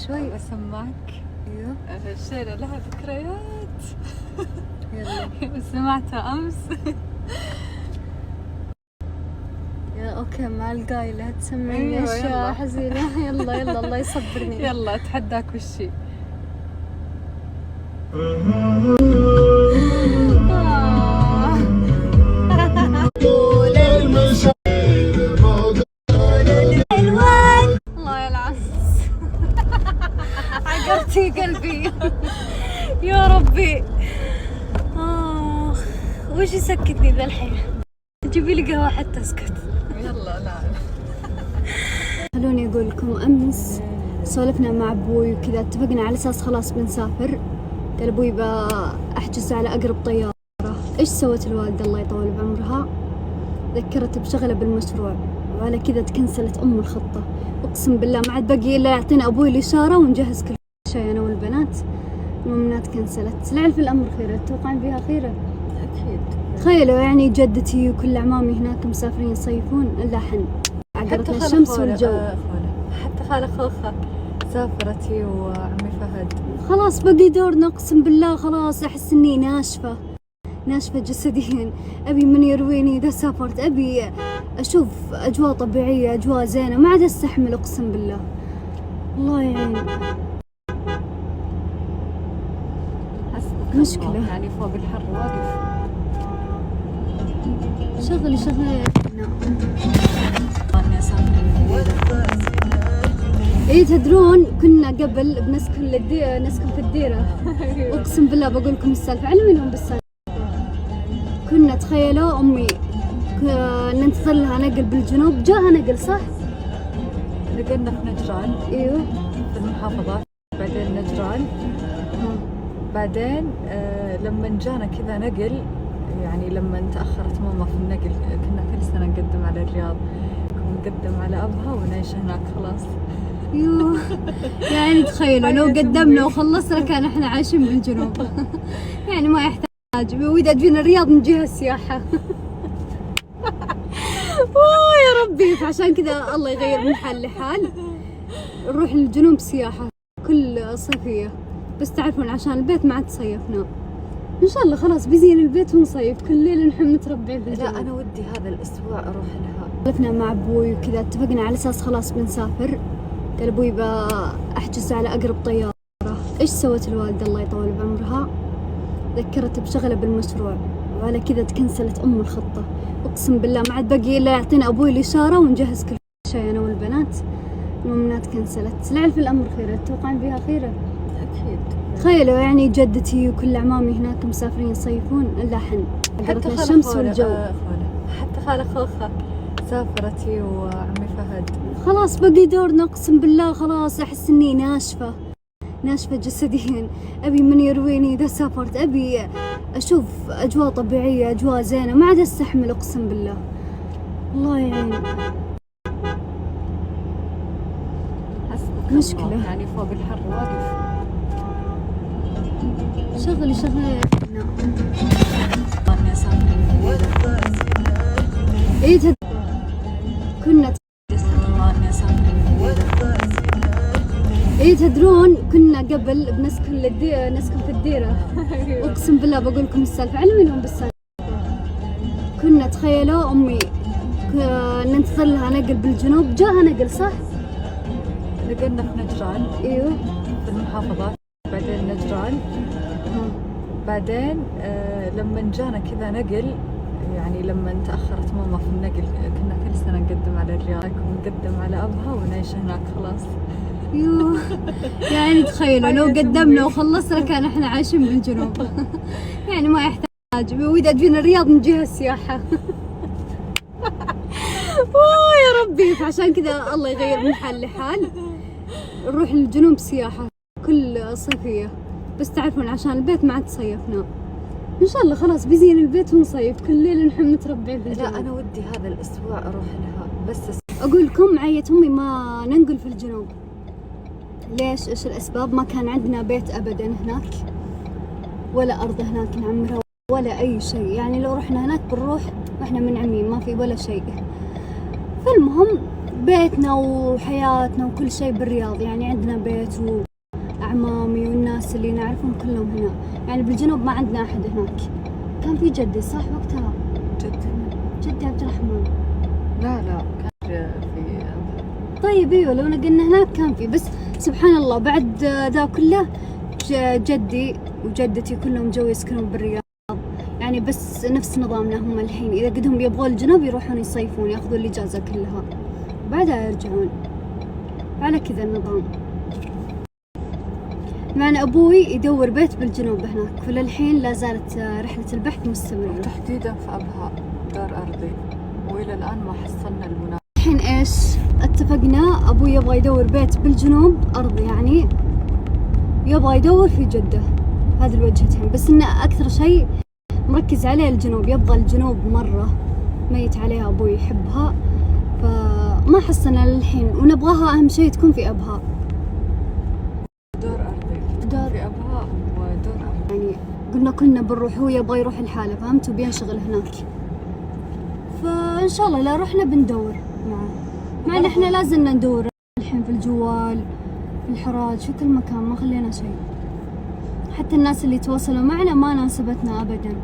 شوي أسمعك. ايوه شيلة لها ذكريات. يلا سمعتها أمس. يا اوكي مع القايلة تسمعني أيوة، اشياء يلا. حزينة. يلا يلا الله يصبرني. يلا أتحداك وشي. الله يلعن عقرتي قلبي. يا ربي وش يسكتني ذا الحين؟ جيبي لي قهوة حتى اسكت. يلا لا. خلوني اقول لكم امس سولفنا مع ابوي وكذا، اتفقنا على اساس خلاص بنسافر. قال ابوي بأحجز على اقرب طيارة. ايش سوت الوالدة الله يطول بعمرها؟ ذكرت بشغلة بالمشروع وعلى كذا تكنسلت الخطة. اقسم بالله ما عاد بقي الا يعطينا ابوي الاشارة ونجهز كل شيء انا والبنات. المهم تكنسلت. لعل في الامر خير، تتوقعين فيها خيرة؟ أكيد. تخيلوا يعني جدتي وكل اعمامي هناك مسافرين يصيفون الا حن عقرتنا الشمس والجو. حتى خالة خوخة سافرتي وعمي فهد. خلاص بقي دورنا اقسم بالله. خلاص احس اني ناشفة جسديا. ابي من يرويني اذا سافرت. ابي اشوف اجواء طبيعية، اجواء زينة، ما عاد استحمل اقسم بالله. الله يعين. مشكلة يعني فوق الحر واقف. شغلي ايه تدرون كنا قبل بنسكن نسكن في الديرة. اقسم بالله بقول لكم السالفة، علمي لهم بالسالفة. كنا تخيلوا امي ننتظر لها نقل بالجنوب، جاها نقل صح؟ نقلنا في نجران. ايوه في المحافظات، بعدين نجران. بعدين لما جانا كذا نقل، يعني لما تأخرت ماما في النقل كنا كل سنة نقدم على الرياض، نقدم على أبها ونعيش هناك خلاص. يوه يعني تخيلوا لو قدمنا وخلصنا كان احنا عايشين بالجنوب. يعني ما يحتاج، واذا تجينا الرياض نجيها السياحة. يا ربي، فعشان كذا الله يغير من حال لحال نروح للجنوب سياحة كل صيفية. بس تعرفون عشان البيت ما عاد صيفنا، ان شاء الله خلاص بيزين البيت ونصيف كل ليلة نحن متربعين في الجنوب. لا أنا ودي هذا الأسبوع أروح لها. سولفنا مع ابوي وكذا، اتفقنا على اساس خلاص بنسافر. قال ابوي بأحجز على اقرب طيارة. ايش سوت الوالدة الله يطول بعمرها؟ ذكرت بشغلة بالمشروع وعلى كذا تكنسلت الخطة. اقسم بالله ما عاد بقي الا يعطينا ابوي الاشارة ونجهز كل شيء انا والبنات. المهم تكنسلت. لعل في الامر خير، تتوقعين فيها خيرة؟ أكيد. تخيلوا يعني جدتي وكل اعمامي هناك مسافرين يصيفون الا حن عقرتنا الشمس والجو. حتى خالة خوخة سافرتي وعمي فهد. خلاص بقي دورنا اقسم بالله. خلاص احس اني ناشفة جسديا. ابي من يرويني اذا سافرت. ابي اشوف اجواء طبيعية، اجواء زينة، ما عاد استحمل اقسم بالله. الله يعين. مشكلة يعني فوق الحر واقف. شغلي ايه كنا تدرون كنا قبل نسكن في الديرة. اقسم بالله بقول لكم السالفة، علمي لهم بالسالفة. كنا تخيلوا امي ننتظر لها نقل بالجنوب، جاها نقل صح؟ نقلنا في نجران. ايوه في المحافظات، بعدين نجران. بعدين لما جانا كذا نقل، يعني لما تأخرت ماما في النقل كنا كل سنة نقدم على الرياض ونقدم على أبها ونعيش هناك خلاص. يوه يعني تخيلوا لو قدمنا وخلصنا كان احنا عايشين بالجنوب. يعني ما يحتاج، واذا تجينا الرياض نجيها السياحة. يا ربي، فعشان كذا الله يغير من حال لحال نروح للجنوب سياحة كل صيفية. بس تعرفون عشان البيت ما عاد صيفنا، ان شاء الله خلاص بيزين البيت ونصيف كل ليلة نحن متربعين في الجنوب. لا أنا ودي هذا الأسبوع أروح لها. بس اقول لكم عيت امي ما ننقل في الجنوب. ليش؟ ايش الاسباب؟ ما كان عندنا بيت ابدا هناك، ولا ارض هناك نعمرها ولا اي شيء. يعني لو رحنا هناك بنروح واحنا منعمين، ما في ولا شيء. فالمهم بيتنا وحياتنا وكل شيء بالرياض، يعني عندنا بيت وأعمامي والناس اللي نعرفهم كلهم هنا. يعني بالجنوب ما عندنا أحد هناك. كان في جدي صح وقتها؟ جدي عبد الرحمن. لا كان في. طيب ايوه لو نقلنا هناك كان في، بس سبحان الله بعد ذا كله جدي وجدتي كلهم جو يسكنون بالرياض. يعني بس نفس نظامنا هم الحين، إذا قدهم يبغون الجنوب يروحون يصيفون ياخذون الإجازة كلها بعدها يرجعون، على كذا النظام. معنا أبوي يدور بيت بالجنوب هناك، وللحين لا زالت رحلة البحث مستمرة. تحديدا في أبها دار أرضي، وإلى الآن ما حصلنا المناسب. الحين إيش اتفقنا؟ أبوي يبغى يدور بيت بالجنوب أرضي، يعني يبغى يدور في جدة، هذه الوجهتين. بس إنه أكثر شيء مركز عليه الجنوب، يبغى الجنوب مرة ميت عليها، أبوي يحبها، فما حصلنا للحين، ونبغاها أهم شيء تكون في أبها. دور أرضي في أبها ودور أرضي. يعني قلنا كلنا بنروح، هو يبغى يروح الحالة فهمت، وبينشغل هناك، فإن شاء الله لا رحنا بندور معه. مع إن إحنا لازم ندور الحين في الجوال في الحراج في كل مكان، ما خلينا شيء. حتى الناس اللي تواصلوا معنا ما ناسبتنا أبدا،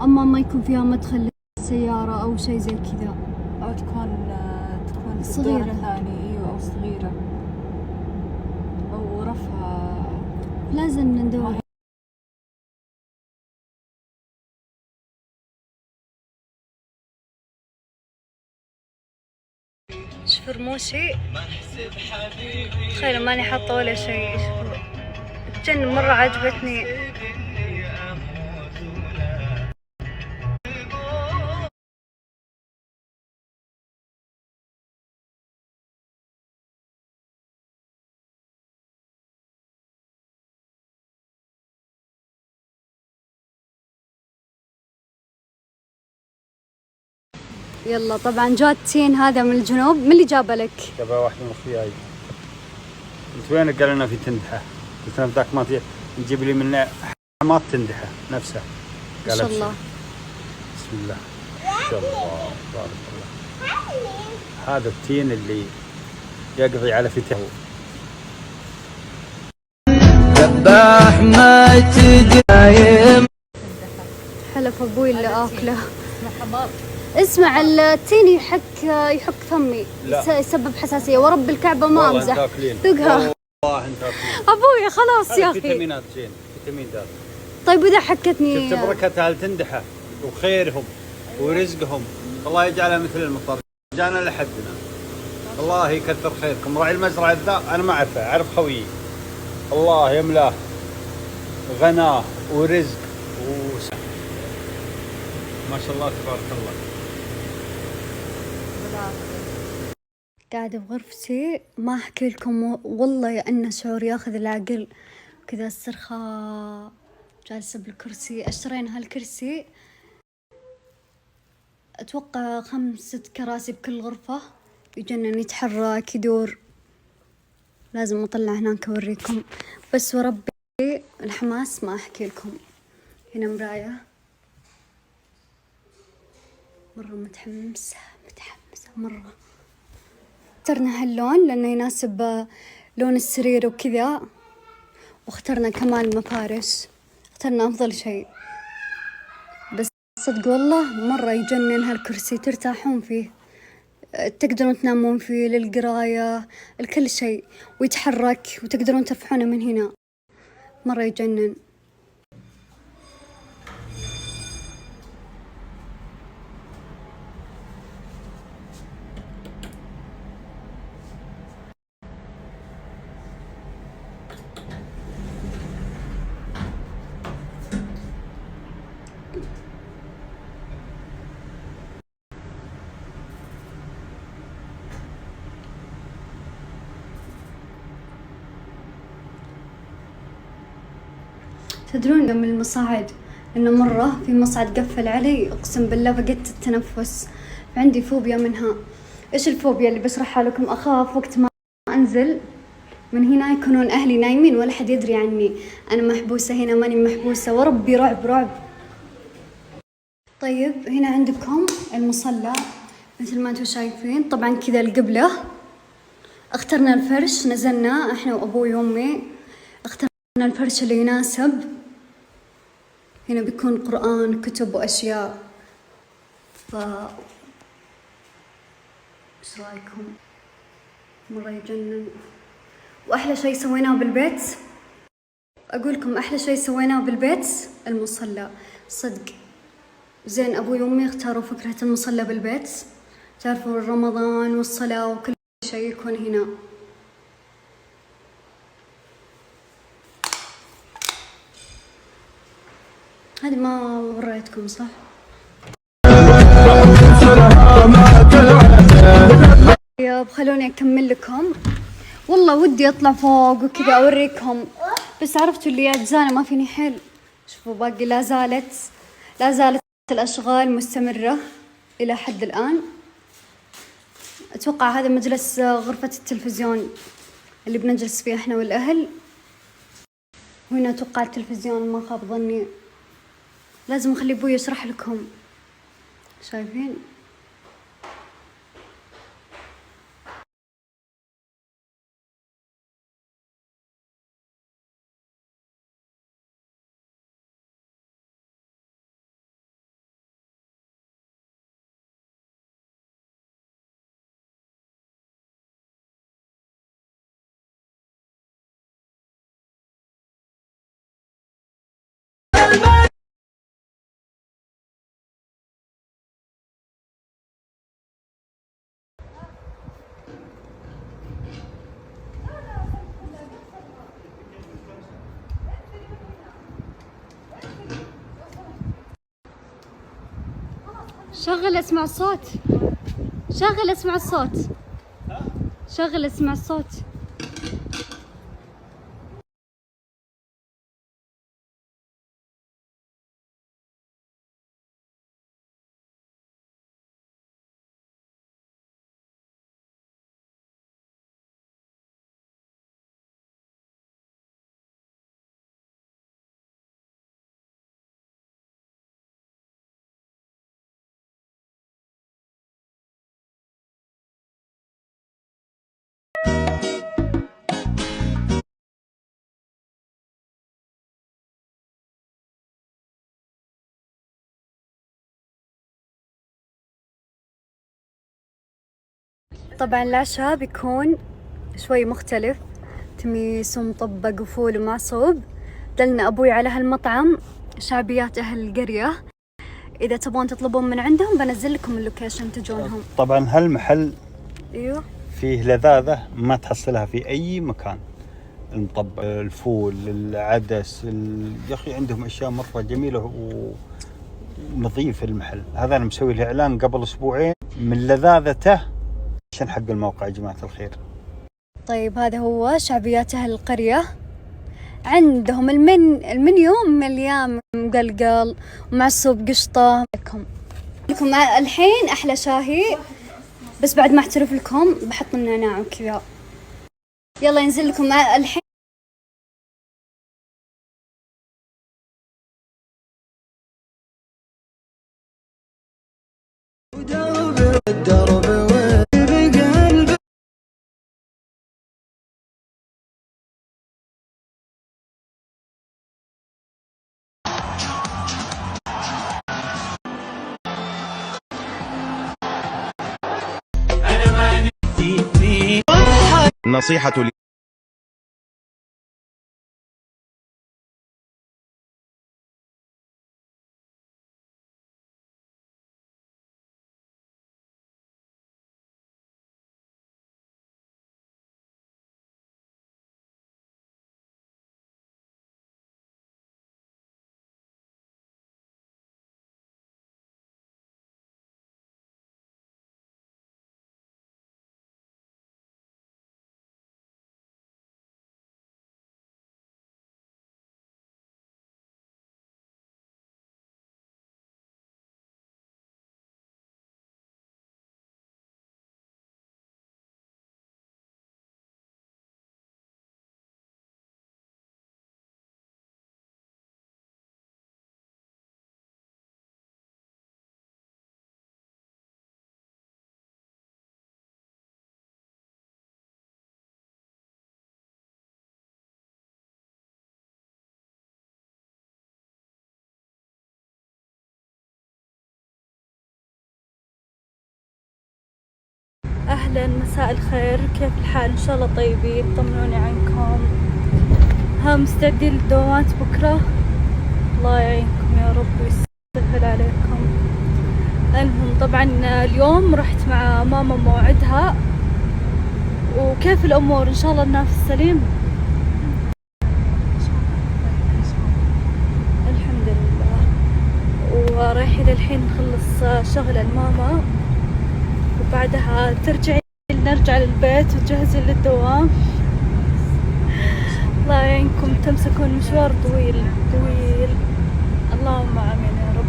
أما ما يكون فيها مدخل للسيارة أو شيء زي كذا، أو تكون في صغيرة. الدور الثاني. أيوة، أو صغيرة أو غرفها لازم ندور. شوف رموشي، تخيل ماني حاطة ولا شيء، جن مرة عجبتني. يلا طبعا جاء التين هذا من الجنوب، من اللي جابه لك؟ جابها واحد من اخوياي. قلت وينك؟ قال لنا في تندحه. قلت له ذاك ما نجيب لي منه حمات تندحه نفسها. ما شاء الله. بسم الله ما شاء الله بارك الله. هذا التين اللي يقضي على فتحه. ذبح ما تدايم. حلف ابوي اللي اكله. حمار. اسمع التين يحك فمي، يسبب حساسيه، ورب الكعبه ما امزح. ذقها والله انت ابوي خلاص يا اخي. فيتامينات زين، فيتامين د. طيب واذا حكتني؟ شفت بركتها لتندحه وخيرهم ورزقهم، الله يجعلها مثل المطر جانا لحدنا. الله يكثر خيركم. راعي المزرعه ذا انا ما اعرفه، اعرف خويي، الله يملاه غناه ورزق ما شاء الله تبارك الله. قاعدة بغرفتي ما أحكي لكم والله يا أن شعور ياخذ العقل كذا، استرخاء، جالسة بالكرسي. اشترينا هالكرسي أتوقع 5 كراسي بكل غرفة، يجنن يتحرك يدور. لازم أطلع هناك أوريكم، بس وربي الحماس ما أحكي لكم. هنا مراية، مرة متحمسة مرة. اخترنا هاللون لأنه يناسب لون السرير وكذا، واخترنا كمان المفارش، اخترنا أفضل شيء. بس صدق والله مرة يجنن هالكرسي، ترتاحون فيه، تقدرون تنامون فيه للقراية الكل شيء، ويتحرك وتقدرون ترفعونه من هنا، مرة يجنن. تدرون من المصاعد إنه مرة في مصعد قفل علي، أقسم بالله فقدت التنفس، عندي فوبيا منها. إيش الفوبيا اللي بشرحها لكم؟ أخاف وقت ما أنزل من هنا يكونون أهلي نايمين ولا حد يدري عني، أنا محبوسة هنا ماني محبوسة، وربي رعب. طيب هنا عندكم المصلى، مثل ما انتم شايفين. طبعا كذا القبلة، اخترنا الفرش، نزلنا احنا وابوي وامي، اخترنا الفرش اللي يناسب. هنا بيكون قرآن، كتب واشياء. ف ايش رايكم؟ مرة يجنن. واحلى شيء سويناه بالبيت، اقولكم احلى شيء سويناه بالبيت المصلى. صدق زين، ابوي وامي اختاروا فكرة المصلى بالبيت. تعرفوا رمضان والصلاة وكل شيء يكون هنا. هذه ما وريتكم صح؟ طيب خلوني اكمل لكم. والله ودي اطلع فوق وكذا اوريكم، بس عرفتوا اللي اجزانا ما فيني حيل. شوفوا باقي لا زالت الاشغال مستمرة الى حد الان. اتوقع هذا مجلس غرفة التلفزيون اللي بنجلس فيه احنا والاهل. وهنا اتوقع التلفزيون ما خاب ظني. لازم اخلي ابوي يشرح لكم. شايفين؟ شغل اسمع الصوت. شغل اسمع الصوت. شغل اسمع الصوت. طبعا العشاء بيكون شوي مختلف، تميس ومطبق وفول ومعصوب. دلنا أبوي على هالمطعم، شعبيات أهل القرية. إذا تبغون تطلبون من عندهم بنزل لكم اللوكيشن تجونهم. طبعا هالمحل أيوه فيه لذاذة ما تحصلها في أي مكان. المطبق، الفول، العدس، يا أخي عندهم أشياء مرة جميلة ونظيف. المحل هذا أنا مسوي له إعلان قبل أسبوعين من لذاذته عشان حق الموقع يا جماعة الخير. طيب هذا هو شعبيات أهل القرية. عندهم المنيو مليان مقلقل ومعصوب قشطة. لكم الحين أحلى شاهي، بس بعد ما احترف لكم بحط النعناع وكذا. يلا ينزل لكم الحين. نصيحة لي أهلا، مساء الخير، كيف الحال؟ إن شاء الله طيبين، طمنوني عنكم. ها مستعدين للدوامات بكرة؟ الله يعينكم يا رب ويسهل عليكم. المهم طبعا اليوم رحت مع ماما موعدها، وكيف الأمور؟ إن شاء الله الناس سليم؟ الحمد لله. ورايحين الحين نخلص شغل الماما، وبعدها نرجع للبيت وتجهزين للدوام. الله يعينكم، تمسكون مشوار طويل طويل. اللهم آمين يا رب.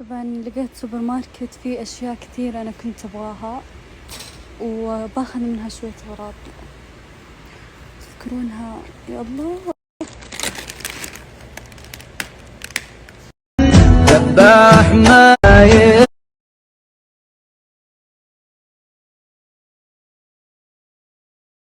طبعا لقيت سوبر ماركت فيه أشياء كثير أنا كنت أبغاها، وباخذ منها شوية أغراض. تذكرونها؟ يا الله. ذباح ما